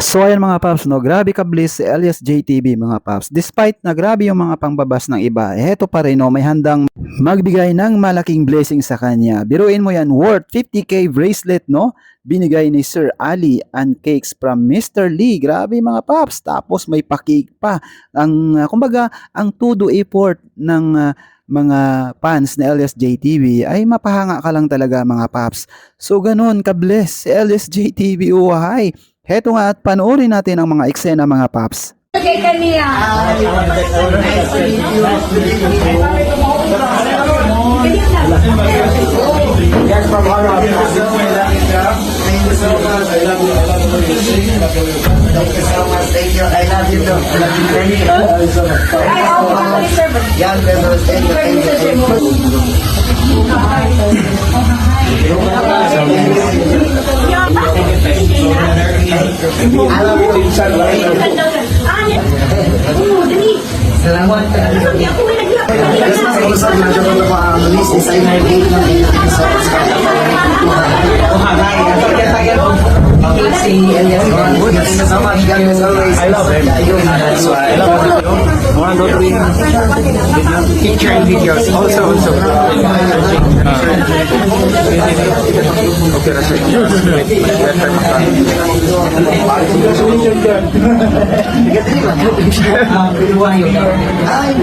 So ayan mga paps, no, grabe ka bliss si Elias JTB mga paps. Despite na grabe yung mga pangbabas ng iba, eto pa rin no, may handang magbigay ng malaking blessing sa kanya. Biruin mo yan, worth 50k bracelet no, binigay ni Sir Ali and cakes from Mr. Lee. Grabe mga paps, tapos may pakik pa. Ang kumbaga, ang todo effort ng mga fans ni Elias JTB ay mapahanga ka lang talaga mga paps. So ganun ka-bless si Elias JTB, uhay. Heto nga at panoorin natin ang mga eksena mga paps. Okay, kaniya. Yes, from Harap. Thank you so much. I love you. I love you. Thank you so much. Thank you. I love you too. I love you. Thank you. I love you so much. Young members, thank you. Thank you. I love you. Salamat. Usap na siya pala pa ang list is ay nag-gate ng si Elias. Thank you so much. God is always. I love him. That's why I love him. One, two, three. Picture and videos. Also. Okay, that's it. Ay,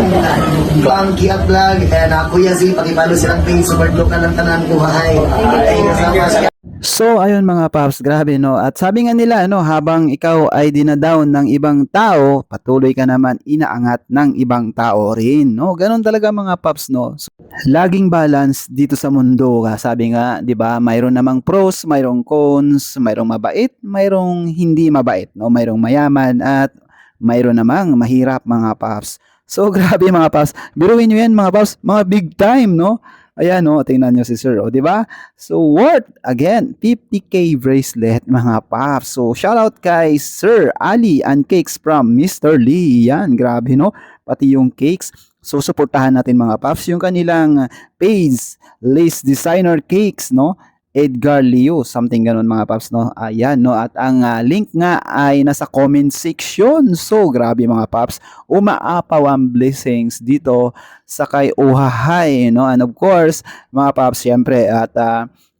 Bangki at vlog. And Kuya Z, pakipalo silang page. Super look na ng tanan ko. Hi. Thank you so much. So ayun mga paps, grabe no. At sabi nga nila no, habang ikaw ay dinadown ng ibang tao, patuloy ka naman inaangat ng ibang tao rin, no. Ganon talaga mga paps no. So, laging balance dito sa mundo, sabi nga, 'di ba? Mayroon namang pros, mayroong cons, mayroong mabait, mayroong hindi mabait, no. Mayroong mayaman at mayroon namang mahirap mga paps. So grabe mga paps. Biruin niyo yan mga paps, mga big time, no. Ayan no, tingnan nyo si Sir, o diba? So worth again 50k bracelet mga paps. So shout out kay Sir Ali and cakes from Mr. Lee. Yan, grabe no, pati yung cakes. So suportahan natin mga paps yung kanilang page, Lace Designer Cakes no, Edgar Leo, something ganun mga paps no. Ayan no, at ang link nga ay nasa comment section. So grabe mga paps, umaapaw ang blessings dito sa kay Uhahay no. And of course mga paps, syempre at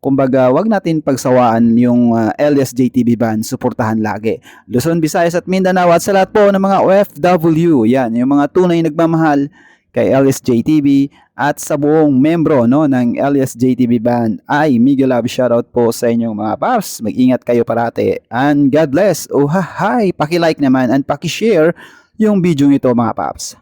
kumbaga wag natin pagsawaan yung LSJTB band, suportahan lagi. Luzon, Visayas at Mindanao at sa lahat po ng mga OFW, yan yung mga tunay nagmamahal kay LSJTB at sa buong membro no ng LSJTB band ay mega love shoutout po sa inyong mga paps. Mag-ingat kayo parati and God bless. Oh hi, paki-like naman and paki-share yung video nito mga paps.